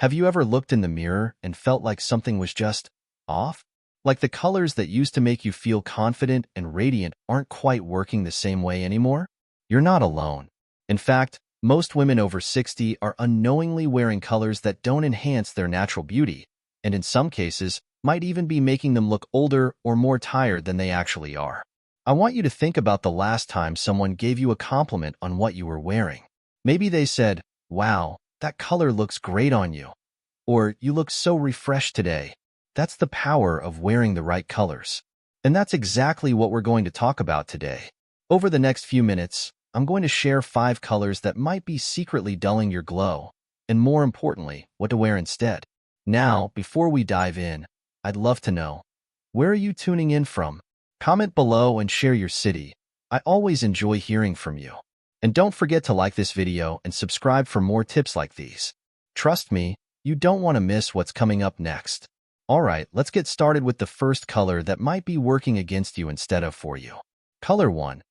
Have you ever looked in the mirror and felt like something was just off? Like the colors that used to make you feel confident and radiant aren't quite working the same way anymore? You're not alone. In fact, most women over 60 are unknowingly wearing colors that don't enhance their natural beauty, and in some cases, might even be making them look older or more tired than they actually are. I want you to think about the last time someone gave you a compliment on what you were wearing. Maybe they said, "Wow, that color looks great on you," or "You look so refreshed today." That's the power of wearing the right colors. And that's exactly what we're going to talk about today. Over the next few minutes, I'm going to share 5 colors that might be secretly dulling your glow, and more importantly, what to wear instead. Now, before we dive in, I'd love to know, where are you tuning in from? Comment below and share your city. I always enjoy hearing from you. And don't forget to like this video and subscribe for more tips like these. Trust me, you don't want to miss what's coming up next. Alright, let's get started with the first color that might be working against you instead of for you. Color 1.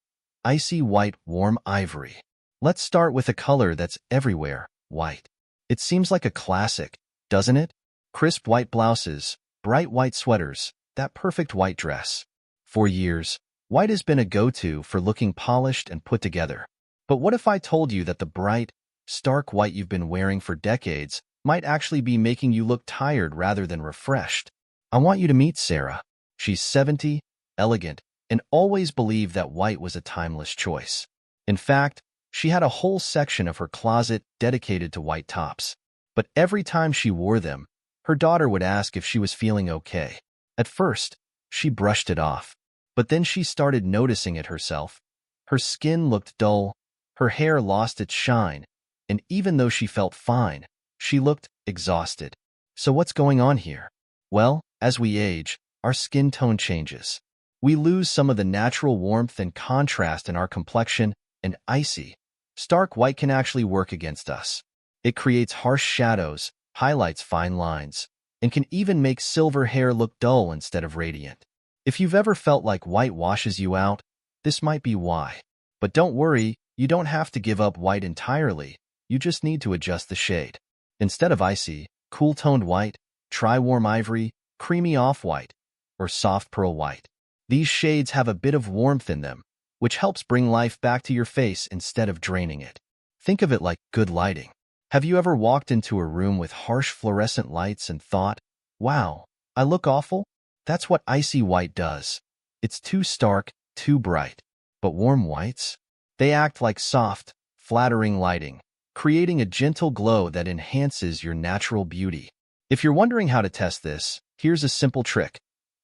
Icy White Warm Ivory. Let's start with a color that's everywhere, white. It seems like a classic, doesn't it? Crisp white blouses, bright white sweaters, that perfect white dress. For years, white has been a go-to for looking polished and put together. But what if I told you that the bright, stark white you've been wearing for decades might actually be making you look tired rather than refreshed? I want you to meet Sarah. She's 70, elegant, and always believed that white was a timeless choice. In fact, she had a whole section of her closet dedicated to white tops. But every time she wore them, her daughter would ask if she was feeling okay. At first, she brushed it off. But then she started noticing it herself. Her skin looked dull, her hair lost its shine, and even though she felt fine, she looked exhausted. So what's going on here? Well, as we age, our skin tone changes. We lose some of the natural warmth and contrast in our complexion, and icy, stark white can actually work against us. It creates harsh shadows, highlights fine lines, and can even make silver hair look dull instead of radiant. If you've ever felt like white washes you out, this might be why. But don't worry, you don't have to give up white entirely. You just need to adjust the shade. Instead of icy, cool-toned white, try warm ivory, creamy off-white, or soft pearl white. These shades have a bit of warmth in them, which helps bring life back to your face instead of draining it. Think of it like good lighting. Have you ever walked into a room with harsh fluorescent lights and thought, "Wow, I look awful"? That's what icy white does. It's too stark, too bright. But warm whites? They act like soft, flattering lighting, creating a gentle glow that enhances your natural beauty. If you're wondering how to test this, here's a simple trick.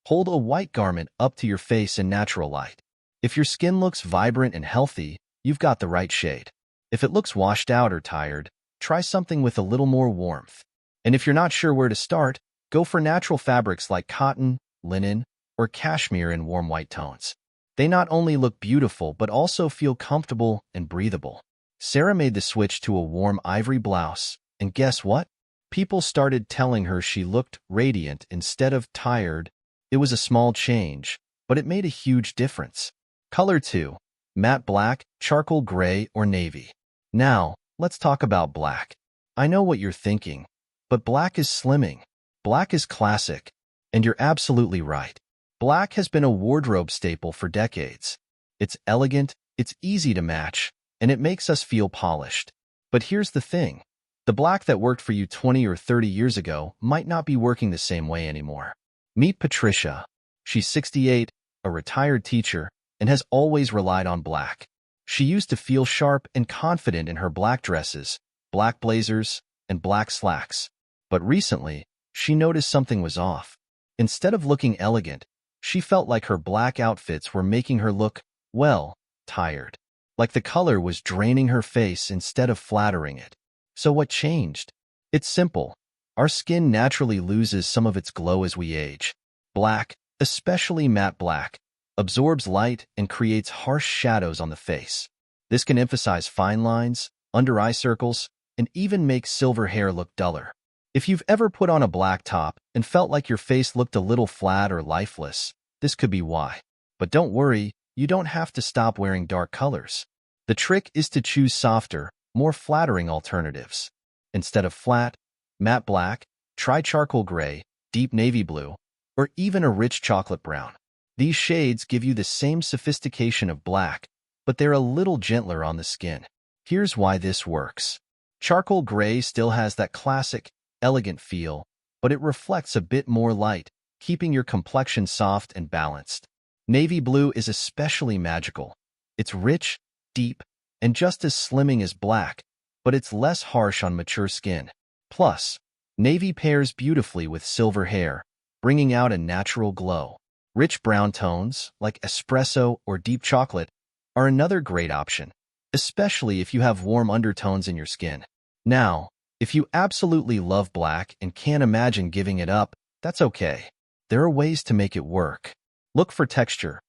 Hold a white garment up to your face in natural light. If your skin looks vibrant and healthy, you've got the right shade. If it looks washed out or tired, try something with a little more warmth. And if you're not sure where to start, go for natural fabrics like cotton, linen, or cashmere in warm white tones. They not only look beautiful but also feel comfortable and breathable. Sarah made the switch to a warm ivory blouse, and guess what? People started telling her she looked radiant instead of tired. It was a small change, but it made a huge difference. Color 2. Matte black, charcoal gray, or navy. Now, let's talk about black. I know what you're thinking, but black is slimming. Black is classic. And you're absolutely right. Black has been a wardrobe staple for decades. It's elegant, it's easy to match, and it makes us feel polished. But here's the thing. The black that worked for you 20 or 30 years ago might not be working the same way anymore. Meet Patricia. She's 68, a retired teacher, and has always relied on black. She used to feel sharp and confident in her black dresses, black blazers, and black slacks. But recently, she noticed something was off. Instead of looking elegant, she felt like her black outfits were making her look, well, tired. Like the color was draining her face instead of flattering it. So what changed? It's simple. Our skin naturally loses some of its glow as we age. Black, especially matte black, absorbs light and creates harsh shadows on the face. This can emphasize fine lines, under-eye circles, and even make silver hair look duller. If you've ever put on a black top and felt like your face looked a little flat or lifeless, this could be why. But don't worry, you don't have to stop wearing dark colors. The trick is to choose softer, more flattering alternatives. Instead of flat, matte black, try charcoal gray, deep navy blue, or even a rich chocolate brown. These shades give you the same sophistication of black, but they're a little gentler on the skin. Here's why this works. Charcoal gray still has that classic, elegant feel, but it reflects a bit more light, keeping your complexion soft and balanced. Navy blue is especially magical. It's rich, deep, and just as slimming as black, but it's less harsh on mature skin. Plus, navy pairs beautifully with silver hair, bringing out a natural glow. Rich brown tones, like espresso or deep chocolate, are another great option, especially if you have warm undertones in your skin. Now, if you absolutely love black and can't imagine giving it up, that's okay. There are ways to make it work. Look for texture.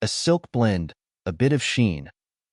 A silk blend, a bit of sheen,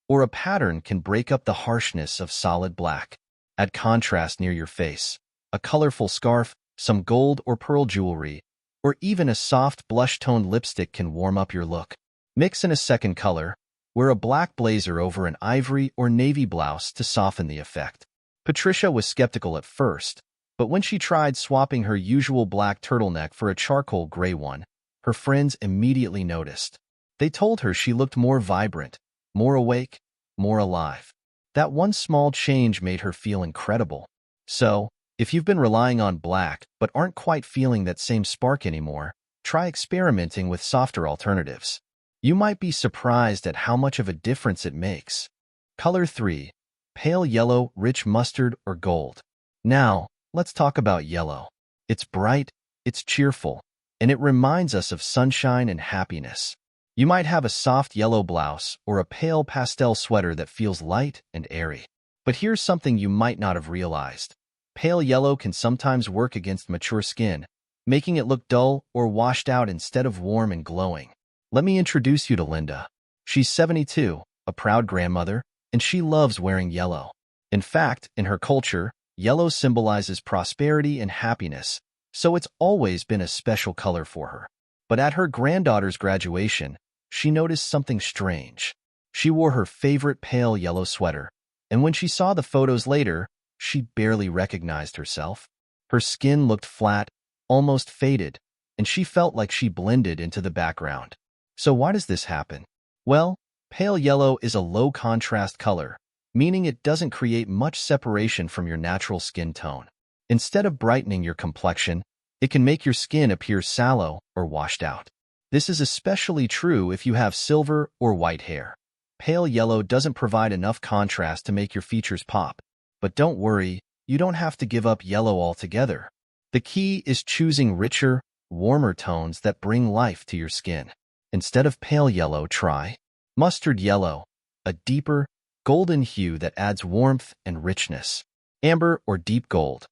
or a pattern can break up the harshness of solid black. Add contrast near your face. A colorful scarf, some gold or pearl jewelry, or even a soft blush-toned lipstick can warm up your look. Mix in a second color. Wear a black blazer over an ivory or navy blouse to soften the effect. Patricia was skeptical at first, but when she tried swapping her usual black turtleneck for a charcoal gray one, her friends immediately noticed. They told her she looked more vibrant, more awake, more alive. That one small change made her feel incredible. So, if you've been relying on black but aren't quite feeling that same spark anymore, try experimenting with softer alternatives. You might be surprised at how much of a difference it makes. Color 3. Pale yellow, rich mustard, or gold. Now, let's talk about yellow. It's bright, it's cheerful, and it reminds us of sunshine and happiness. You might have a soft yellow blouse or a pale pastel sweater that feels light and airy. But here's something you might not have realized. Pale yellow can sometimes work against mature skin, making it look dull or washed out instead of warm and glowing. Let me introduce you to Linda. She's 72, a proud grandmother, and she loves wearing yellow. In fact, in her culture, yellow symbolizes prosperity and happiness, so it's always been a special color for her. But at her granddaughter's graduation, she noticed something strange. She wore her favorite pale yellow sweater, and when she saw the photos later, she barely recognized herself. Her skin looked flat, almost faded, and she felt like she blended into the background. So why does this happen? Well, pale yellow is a low-contrast color, meaning it doesn't create much separation from your natural skin tone. Instead of brightening your complexion, it can make your skin appear sallow or washed out. This is especially true if you have silver or white hair. Pale yellow doesn't provide enough contrast to make your features pop. But don't worry, you don't have to give up yellow altogether. The key is choosing richer, warmer tones that bring life to your skin. Instead of pale yellow, try mustard yellow, a deeper, golden hue that adds warmth and richness. Amber or deep gold.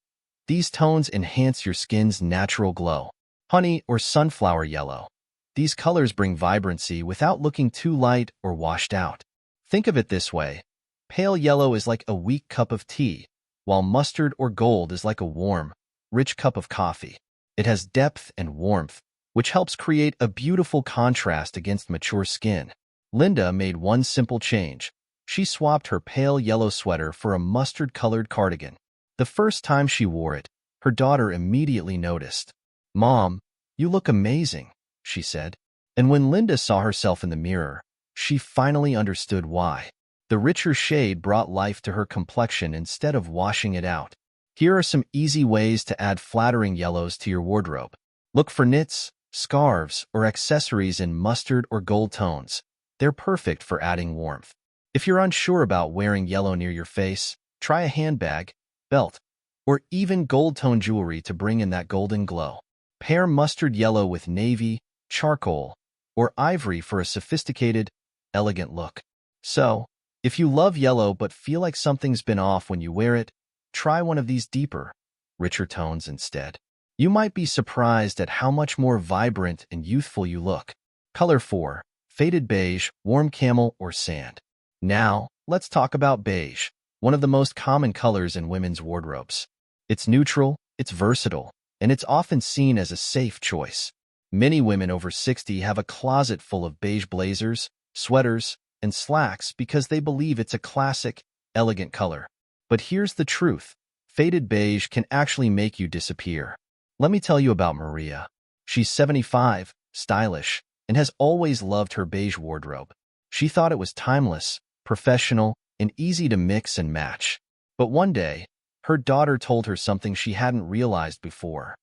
These tones enhance your skin's natural glow. Honey or sunflower yellow. These colors bring vibrancy without looking too light or washed out. Think of it this way. Pale yellow is like a weak cup of tea, while mustard or gold is like a warm, rich cup of coffee. It has depth and warmth, which helps create a beautiful contrast against mature skin. Linda made one simple change. She swapped her pale yellow sweater for a mustard-colored cardigan. The first time she wore it, her daughter immediately noticed. "Mom, you look amazing," she said. And when Linda saw herself in the mirror, she finally understood why. The richer shade brought life to her complexion instead of washing it out. Here are some easy ways to add flattering yellows to your wardrobe. Look for knits, scarves, or accessories in mustard or gold tones. They're perfect for adding warmth. If you're unsure about wearing yellow near your face, try a handbag, belt, or even gold-tone jewelry to bring in that golden glow. Pair mustard yellow with navy, charcoal, or ivory for a sophisticated, elegant look. So, if you love yellow but feel like something's been off when you wear it, try one of these deeper, richer tones instead. You might be surprised at how much more vibrant and youthful you look. Color 4. Faded beige, warm camel, or sand. Now, let's talk about beige, one of the most common colors in women's wardrobes. It's neutral, it's versatile, and it's often seen as a safe choice. Many women over 60 have a closet full of beige blazers, sweaters, and slacks because they believe it's a classic, elegant color. But here's the truth. Faded beige can actually make you disappear. Let me tell you about Maria. She's 75, stylish, and has always loved her beige wardrobe. She thought it was timeless, professional, and easy to mix and match. But one day, her daughter told her something she hadn't realized before.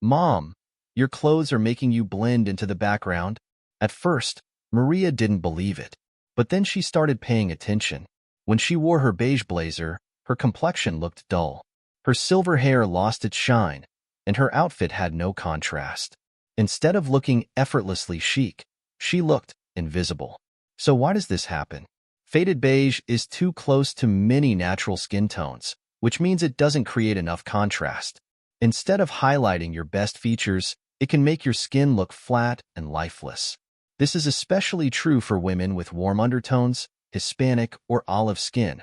"Mom, your clothes are making you blend into the background." At first, Maria didn't believe it. But then she started paying attention. When she wore her beige blazer, her complexion looked dull. Her silver hair lost its shine, and her outfit had no contrast. Instead of looking effortlessly chic, she looked invisible. So why does this happen? Faded beige is too close to many natural skin tones, which means it doesn't create enough contrast. Instead of highlighting your best features, it can make your skin look flat and lifeless. This is especially true for women with warm undertones, Hispanic or olive skin,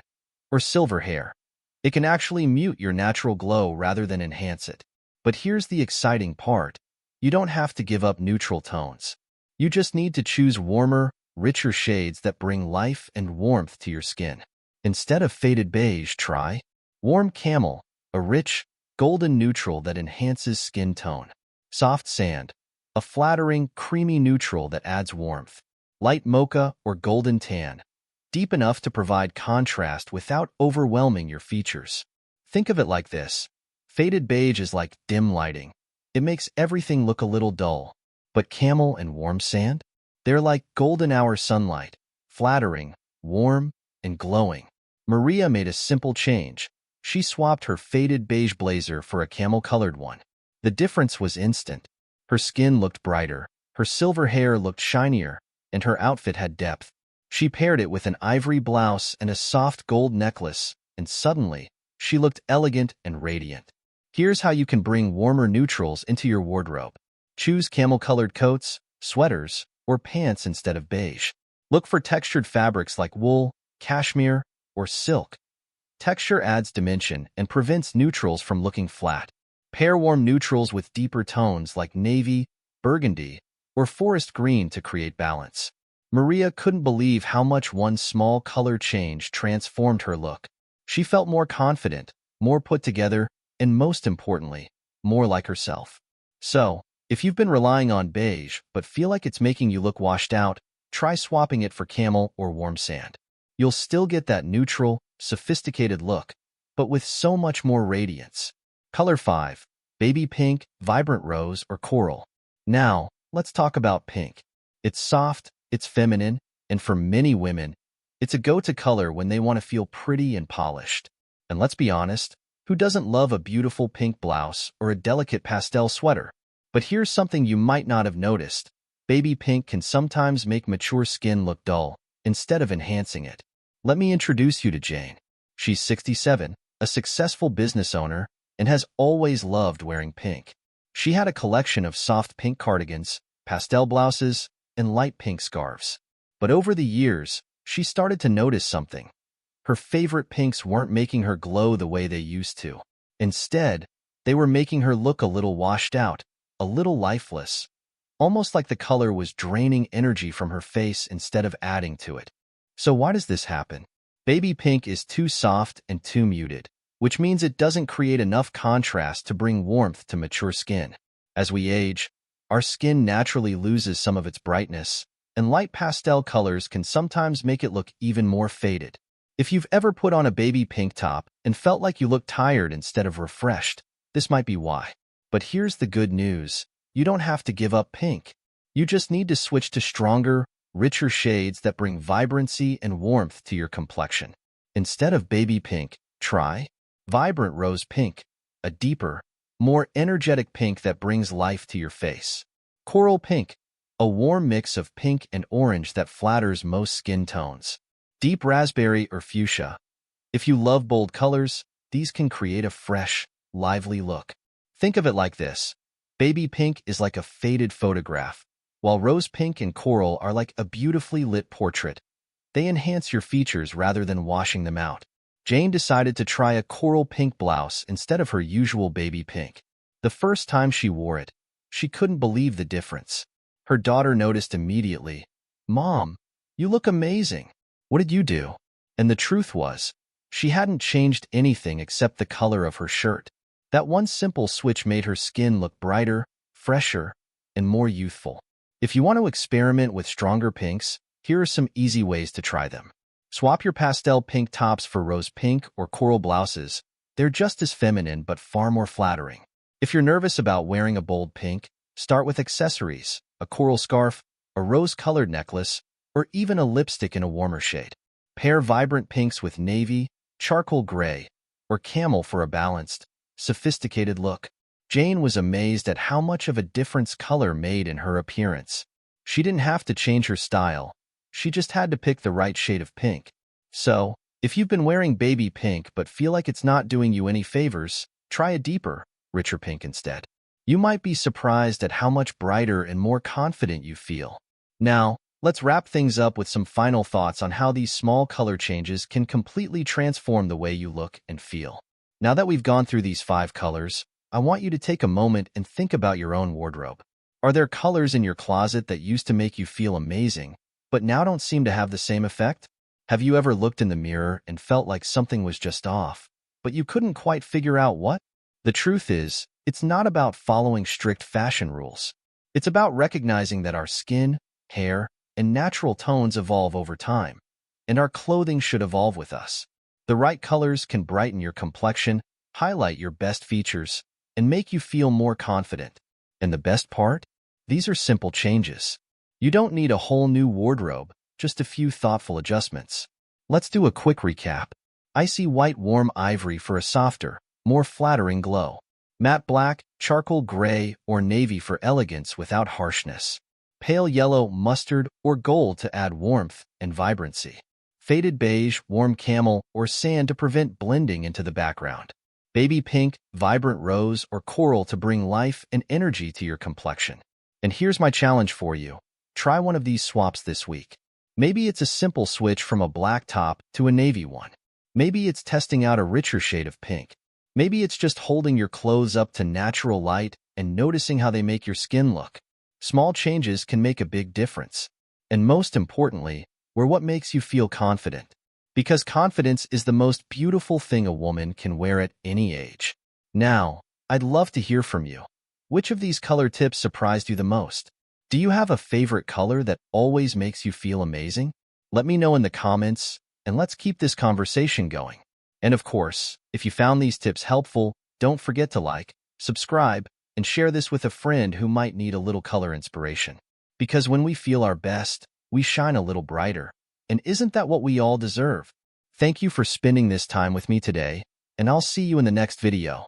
or silver hair. It can actually mute your natural glow rather than enhance it. But here's the exciting part. You don't have to give up neutral tones. You just need to choose warmer, richer shades that bring life and warmth to your skin. Instead of faded beige, try warm camel, a rich, golden neutral that enhances skin tone. Soft sand, a flattering, creamy neutral that adds warmth. Light mocha or golden tan, deep enough to provide contrast without overwhelming your features. Think of it like this. Faded beige is like dim lighting. It makes everything look a little dull. But camel and warm sand? They're like golden hour sunlight, flattering, warm, and glowing. Maria made a simple change. She swapped her faded beige blazer for a camel-colored one. The difference was instant. Her skin looked brighter, her silver hair looked shinier, and her outfit had depth. She paired it with an ivory blouse and a soft gold necklace, and suddenly, she looked elegant and radiant. Here's how you can bring warmer neutrals into your wardrobe. Choose camel-colored coats, sweaters, or pants instead of beige. Look for textured fabrics like wool, cashmere, or silk. Texture adds dimension and prevents neutrals from looking flat. Pair warm neutrals with deeper tones like navy, burgundy, or forest green to create balance. Maria couldn't believe how much one small color change transformed her look. She felt more confident, more put together, and most importantly, more like herself. So, if you've been relying on beige but feel like it's making you look washed out, try swapping it for camel or warm sand. You'll still get that neutral, sophisticated look, but with so much more radiance. Color 5. Baby pink, vibrant rose, or coral. Now, let's talk about pink. It's soft, it's feminine, and for many women, it's a go-to color when they want to feel pretty and polished. And let's be honest, who doesn't love a beautiful pink blouse or a delicate pastel sweater? But here's something you might not have noticed. Baby pink can sometimes make mature skin look dull, instead of enhancing it. Let me introduce you to Jane. She's 67, a successful business owner, and has always loved wearing pink. She had a collection of soft pink cardigans, pastel blouses, and light pink scarves. But over the years, she started to notice something. Her favorite pinks weren't making her glow the way they used to. Instead, they were making her look a little washed out, a little lifeless, almost like the color was draining energy from her face instead of adding to it. So why does this happen? Baby pink is too soft and too muted, which means it doesn't create enough contrast to bring warmth to mature skin. As we age, our skin naturally loses some of its brightness, and light pastel colors can sometimes make it look even more faded. If you've ever put on a baby pink top and felt like you looked tired instead of refreshed, this might be why. But here's the good news. You don't have to give up pink. You just need to switch to stronger, richer shades that bring vibrancy and warmth to your complexion. Instead of baby pink, try vibrant rose pink, a deeper, more energetic pink that brings life to your face. Coral pink, a warm mix of pink and orange that flatters most skin tones. Deep raspberry or fuchsia. If you love bold colors, these can create a fresh, lively look. Think of it like this. Baby pink is like a faded photograph, while rose pink and coral are like a beautifully lit portrait. They enhance your features rather than washing them out. Jane decided to try a coral pink blouse instead of her usual baby pink. The first time she wore it, she couldn't believe the difference. Her daughter noticed immediately. "Mom, you look amazing. What did you do?" And the truth was, She hadn't changed anything except the color of her shirt. That one simple switch made her skin look brighter, fresher, and more youthful. If you want to experiment with stronger pinks, here are some easy ways to try them. Swap your pastel pink tops for rose pink or coral blouses. They're just as feminine but far more flattering. If you're nervous about wearing a bold pink, start with accessories, a coral scarf, a rose-colored necklace, or even a lipstick in a warmer shade. Pair vibrant pinks with navy, charcoal gray, or camel for a balanced, sophisticated look. Jane was amazed at how much of a difference color made in her appearance. She didn't have to change her style. She just had to pick the right shade of pink. So, if you've been wearing baby pink but feel like it's not doing you any favors, try a deeper, richer pink instead. You might be surprised at how much brighter and more confident you feel. Now, let's wrap things up with some final thoughts on how these small color changes can completely transform the way you look and feel. Now that we've gone through these 5 colors, I want you to take a moment and think about your own wardrobe. Are there colors in your closet that used to make you feel amazing, but now don't seem to have the same effect? Have you ever looked in the mirror and felt like something was just off, but you couldn't quite figure out what? The truth is, it's not about following strict fashion rules. It's about recognizing that our skin, hair, and natural tones evolve over time, and our clothing should evolve with us. The right colors can brighten your complexion, highlight your best features, and make you feel more confident. And the best part? These are simple changes. You don't need a whole new wardrobe, just a few thoughtful adjustments. Let's do a quick recap. Icy white warm ivory for a softer, more flattering glow. Matte black, charcoal gray, or navy for elegance without harshness. Pale yellow, mustard, or gold to add warmth and vibrancy. Faded beige, warm camel, or sand to prevent blending into the background. Baby pink, vibrant rose, or coral to bring life and energy to your complexion. And here's my challenge for you. Try one of these swaps this week. Maybe it's a simple switch from a black top to a navy one. Maybe it's testing out a richer shade of pink. Maybe it's just holding your clothes up to natural light and noticing how they make your skin look. Small changes can make a big difference. And most importantly, wear what makes you feel confident. Because confidence is the most beautiful thing a woman can wear at any age. Now, I'd love to hear from you. Which of these color tips surprised you the most? Do you have a favorite color that always makes you feel amazing? Let me know in the comments, and let's keep this conversation going. And of course, if you found these tips helpful, don't forget to like, subscribe, and share this with a friend who might need a little color inspiration. Because when we feel our best, we shine a little brighter. And isn't that what we all deserve? Thank you for spending this time with me today, and I'll see you in the next video.